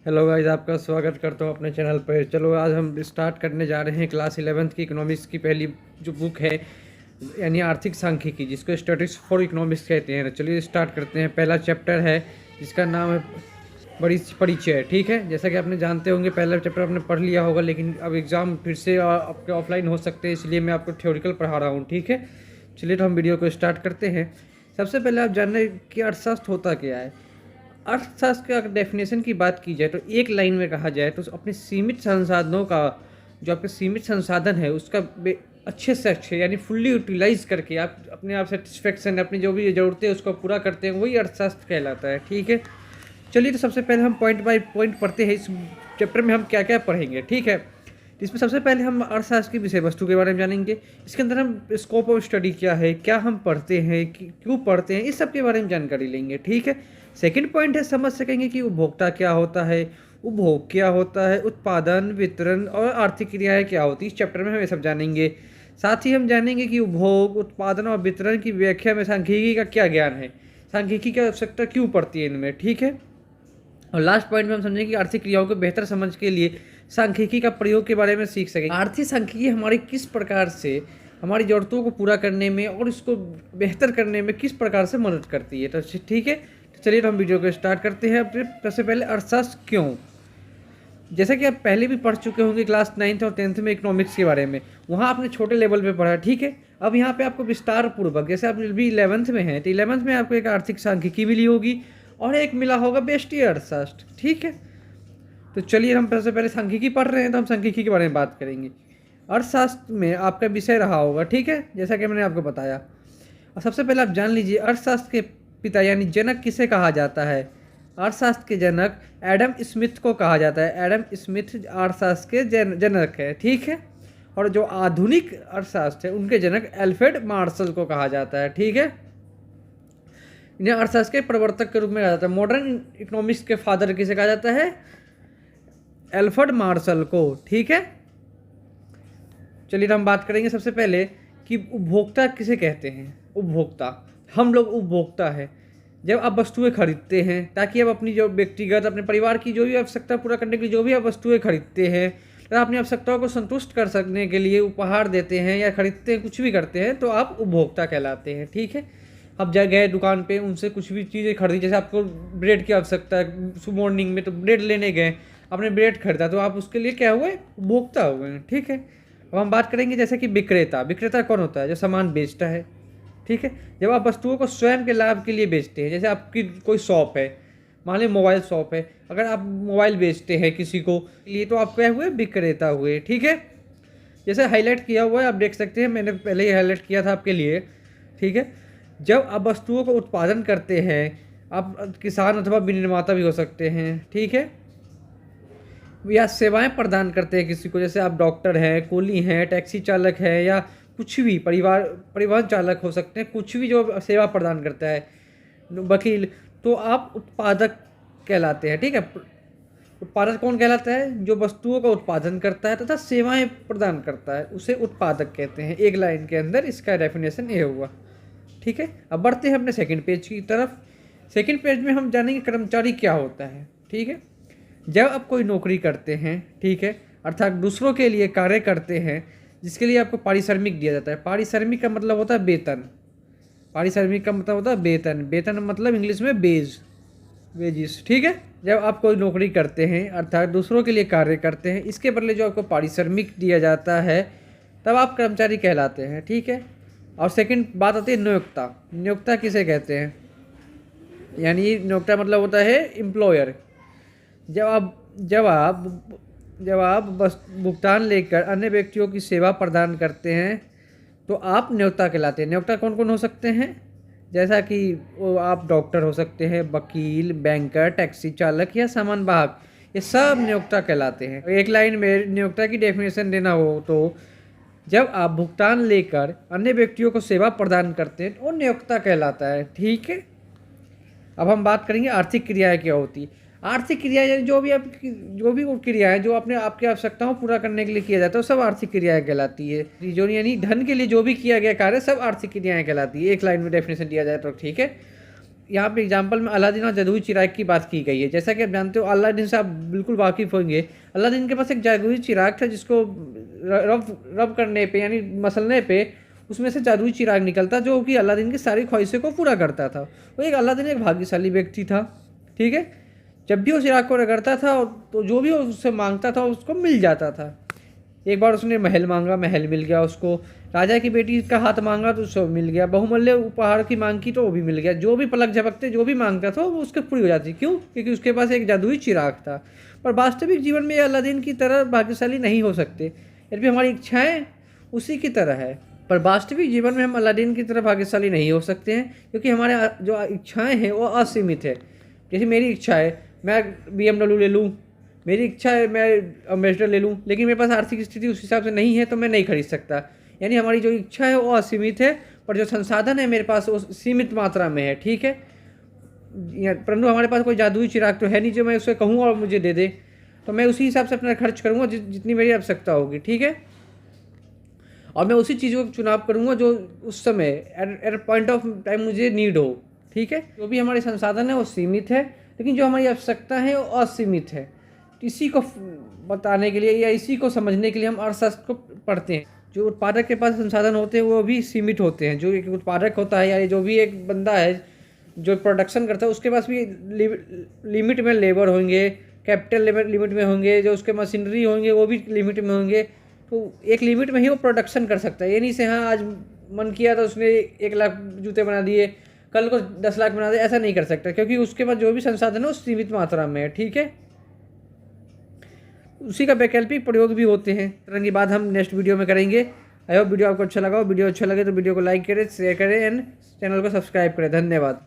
Hello guys, आपका स्वागत करता हूँ अपने चैनल पर। चलो आज हम स्टार्ट करने जा रहे हैं क्लास 11th की इकोनॉमिक्स की पहली जो बुक है, यानी आर्थिक सांख्यिकी, जिसको स्टैटिस्टिक्स फॉर इकोनॉमिक्स कहते हैं। चलिए स्टार्ट करते हैं। पहला चैप्टर है जिसका नाम है बड़ी परिचय। ठीक है, जैसा कि आपने जानते होंगे पहला चैप्टर आपने पढ़ लिया होगा, लेकिन अब एग्ज़ाम फिर से आपके ऑफलाइन हो सकते हैं, इसलिए मैं आपको थ्योरिकल पढ़ा रहा हूँ। ठीक है, चलिए तो हम वीडियो को स्टार्ट करते हैं। सबसे पहले आप जानना कि अर्थशास्त्र होता क्या है। अर्थशास्त्र के अगर डेफिनेशन की बात की जाए तो एक लाइन में कहा जाए तो अपने सीमित संसाधनों का, जो आपके सीमित संसाधन है उसका अच्छे से अच्छे यानी फुल्ली यूटिलाइज करके आप अपने आप सेटिस्फेक्शन, अपनी जो भी ज़रूरतें हैं उसको पूरा करते हैं, वही अर्थशास्त्र कहलाता है। ठीक है, चलिए तो सबसे पहले हम पॉइंट बाय पॉइंट पढ़ते हैं। इस चैप्टर में हम क्या क्या पढ़ेंगे। ठीक है, इसमें सबसे पहले हम अर्थशास्त्र की विषय वस्तु के बारे में जानेंगे। इसके अंदर हम स्कोप ऑफ स्टडी क्या है, क्या हम पढ़ते हैं, क्यों पढ़ते हैं, इस सब के बारे में जानकारी लेंगे। ठीक है, सेकंड पॉइंट है समझ सकेंगे कि उपभोक्ता क्या होता है, उपभोग क्या होता है, उत्पादन, वितरण और आर्थिक क्रियाएं क्या होती है। इस चैप्टर में हम ये सब जानेंगे। साथ ही हम जानेंगे कि उपभोग, उत्पादन और वितरण की व्याख्या में सांख्यिकी का क्या ज्ञान है, सांख्यिकी की आवश्यकता क्यों पड़ती है इनमें। ठीक है, और लास्ट पॉइंट में हम समझेंगे कि आर्थिक क्रियाओं को बेहतर समझ के लिए सांख्यिकी का प्रयोग के बारे में सीख सकेंगे। आर्थिक सांख्यिकी हमारी किस प्रकार से हमारी जरूरतों को पूरा करने में और इसको बेहतर करने में किस प्रकार से मदद करती है। तो ठीक है, तो चलिए तो हम वीडियो को स्टार्ट करते हैं। अपने सबसे पहले अर्थशास्त्र क्यों। जैसा कि आप पहले भी पढ़ चुके होंगे क्लास 9th और 10th में इकोनॉमिक्स के बारे में, वहाँ आपने छोटे लेवल पे पढ़ा। ठीक है, अब यहाँ पे आपको विस्तार पूर्वक, जैसे आप भी 11th में हैं तो 11th में आपको एक आर्थिक सांख्यिकी मिली होगी और एक मिला होगा व्यष्टि अर्थशास्त्र। ठीक है, तो चलिए हम सबसे पहले सांख्यिकी पढ़ रहे हैं तो हम सांख्यिकी के बारे में बात करेंगे। अर्थशास्त्र में आपका विषय रहा होगा, ठीक है, जैसा कि मैंने आपको बताया। और सबसे पहले आप जान लीजिए अर्थशास्त्र के पिता यानी जनक किसे कहा जाता है। अर्थशास्त्र के जनक एडम स्मिथ को कहा जाता है। एडम स्मिथ अर्थशास्त्र के जनक है। ठीक है, और जो आधुनिक अर्थशास्त्र है उनके जनक एल्फ्रेड मार्शल को कहा जाता है। ठीक है, इन्हें अर्थशास्त्र के प्रवर्तक के रूप में कहा जाता है। मॉडर्न इकोनॉमिक्स के फादर किसे कहा जाता है, एल्फ्रेड मार्शल को। ठीक है, चलिए हम बात करेंगे सबसे पहले कि उपभोक्ता किसे कहते हैं। उपभोक्ता, हम लोग उपभोक्ता है जब आप वस्तुएं खरीदते हैं ताकि आप अपनी जो व्यक्तिगत, अपने परिवार की जो भी आवश्यकता पूरा करने के लिए जो भी आप वस्तुएं खरीदते हैं, तो अपनी आवश्यकताओं को संतुष्ट कर सकने के लिए उपहार देते हैं या खरीदते हैं, कुछ भी करते हैं, तो आप उपभोक्ता कहलाते हैं। ठीक है, आप जा गए दुकान पे, उनसे कुछ भी चीज़ें खरीदी, जैसे आपको ब्रेड की आवश्यकता है, मॉर्निंग में तो ब्रेड लेने गए, आपने ब्रेड खरीदा, तो आप उसके लिए क्या हुए, उपभोक्ता हुए हैं। ठीक है, अब हम बात करेंगे जैसे कि विक्रेता। विक्रेता कौन होता है, जो सामान बेचता है। ठीक है, जब आप वस्तुओं को स्वयं के लाभ के लिए बेचते हैं, जैसे आपकी कोई शॉप है, मान लीजिए मोबाइल शॉप है, अगर आप मोबाइल बेचते हैं किसी को लिए, तो आप क्या हुए, विक्रेता हुए। ठीक है, जैसे हाईलाइट किया हुआ है, आप देख सकते हैं, मैंने पहले ही हाईलाइट किया था आपके लिए। ठीक है, जब आप वस्तुओं को उत्पादन करते हैं, आप किसान अथवा विनिर्माता भी हो सकते हैं। ठीक है, या सेवाएं प्रदान करते हैं किसी को, जैसे आप डॉक्टर हैं, कुली हैं, टैक्सी चालक हैं, या कुछ भी परिवहन चालक हो सकते हैं, कुछ भी जो सेवा प्रदान करता है, वकील, तो आप उत्पादक कहलाते हैं। ठीक है, उत्पादक कौन कहलाता है, जो वस्तुओं का उत्पादन करता है तथा सेवाएं प्रदान करता है, उसे उत्पादक कहते हैं। एक लाइन के अंदर इसका डेफिनेशन ये हुआ। ठीक है, अब बढ़ते हैं अपने सेकंड पेज की तरफ। सेकंड पेज में हम जानेंगे कर्मचारी क्या होता है। ठीक है, जब आप कोई नौकरी करते हैं, ठीक है, अर्थात दूसरों के लिए कार्य करते हैं, जिसके लिए आपको पारिश्रमिक दिया जाता है। पारिश्रमिक का मतलब होता है वेतन। पारिश्रमिक का मतलब होता है वेतन। वेतन मतलब इंग्लिश में वेजिस। ठीक है, जब आप कोई नौकरी करते हैं अर्थात दूसरों के लिए कार्य करते हैं, इसके बदले जो आपको पारिश्रमिक दिया जाता है, तब आप कर्मचारी कहलाते हैं। ठीक है, और सेकंड बात आती है नियोक्ता। नियोक्ता किसे कहते हैं, यानी नियोक्ता मतलब होता है एम्प्लॉयर। जब आप बस भुगतान लेकर अन्य व्यक्तियों की सेवा प्रदान करते हैं, तो आप नियोक्ता कहलाते हैं। नियोक्ता कौन कौन हो सकते हैं, जैसा कि वो आप डॉक्टर हो सकते हैं, वकील, बैंकर, टैक्सी चालक या सामान वाहक, ये सब नियोक्ता कहलाते हैं। एक लाइन में नियोक्ता की डेफिनेशन देना हो तो जब आप भुगतान लेकर अन्य व्यक्तियों को सेवा प्रदान करते हैं, वो नियोक्ता कहलाता है। ठीक है, अब हम बात करेंगे आर्थिक क्रियाएं क्या होती है। आर्थिक क्रिया यानी जो भी वो क्रियाएं जो अपने आपकी आवश्यकताओं पूरा करने के लिए किया जाता है, सब आर्थिक क्रियाएं कहलाती है। जो यानी धन के लिए जो भी किया गया कार्य, सब आर्थिक क्रियाएं कहलाती है। एक लाइन में डेफिनेशन दिया जाए तो। ठीक है, यहाँ पे एग्जाम्पल में अलादीन और जादुई चिराग की बात की गई है। जैसा कि आप जानते हो, अलादीन से आप बिल्कुल वाकिफ़ होंगे। अलादीन के पास एक जादुई चिराग था जिसको रब करने पे यानी मसलने पे उसमें से जादुई चिराग निकलता, जो कि अलादीन की सारी ख्वाहिशों को पूरा करता था। वो एक अलादीन एक भाग्यशाली व्यक्ति था, ठीक है। जब भी वो चिराग को रगड़ता था तो जो भी वो उससे मांगता था उसको मिल जाता था। एक बार उसने महल मांगा, महल मिल गया उसको। राजा की बेटी का हाथ मांगा तो उसको मिल गया। बहुमूल्य उपहार की मांग की तो वो भी मिल गया। जो भी पलक झपकते जो भी मांगता था वो उसके पूरी हो जाती। क्यों? क्योंकि उसके पास एक जादुई चिराग था। पर वास्तविक जीवन में ये अलादीन की तरह भाग्यशाली नहीं हो सकते। यदि भी हमारी इच्छाएं उसी की तरह है, पर वास्तविक जीवन में हम अलादीन की तरह भाग्यशाली नहीं हो सकते हैं, क्योंकि हमारे जो इच्छाएं हैं वो असीमित है। जैसे मेरी इच्छा है मैं BMW ले लूँ, मेरी इच्छा है मैं अम्बेसडर ले लूँ, लेकिन मेरे पास आर्थिक स्थिति उस हिसाब से नहीं है तो मैं नहीं खरीद सकता। यानी हमारी जो इच्छा है वो असीमित है, पर जो संसाधन है मेरे पास वो सीमित मात्रा में है, ठीक है। परंतु हमारे पास कोई जादुई चिराग तो है नहीं जो मैं उसे कहूँ और मुझे दे दे, तो मैं उसी हिसाब से अपना खर्च करूँगा जितनी मेरी आवश्यकता होगी, ठीक है। और मैं उसी चीज़ों का चुनाव करूँगा जो उस समय एट पॉइंट ऑफ टाइम मुझे नीड हो, ठीक है। जो भी हमारे संसाधन है वो सीमित है, लेकिन जो हमारी आवश्यकता है वो असीमित है। इसी को बताने के लिए या इसी को समझने के लिए हम अर्थशास्त्र को पढ़ते हैं। जो उत्पादक के पास संसाधन होते हैं वो भी सीमित होते हैं। जो एक उत्पादक होता है या जो भी एक बंदा है जो प्रोडक्शन करता है उसके पास भी लिमिट में लेबर होंगे, कैपिटल लिमिट में होंगे, जो उसके मशीनरी होंगे वो भी लिमिट में होंगे। तो एक लिमिट में ही वो प्रोडक्शन कर सकता है। ये नहीं से हाँ आज मन किया तो उसने 1 लाख जूते बना दिए, कल को 10 लाख बना दिए, ऐसा नहीं कर सकता, क्योंकि उसके पास जो भी संसाधन है वो सीमित मात्रा में है, ठीक है। उसी का वैकल्पिक प्रयोग भी होते हैं। तरह की बात हम नेक्स्ट वीडियो में करेंगे। आई होप वीडियो आपको अच्छा लगा हो। वीडियो अच्छा लगे तो वीडियो को लाइक करें, शेयर करें एंड चैनल को सब्सक्राइब करें। धन्यवाद।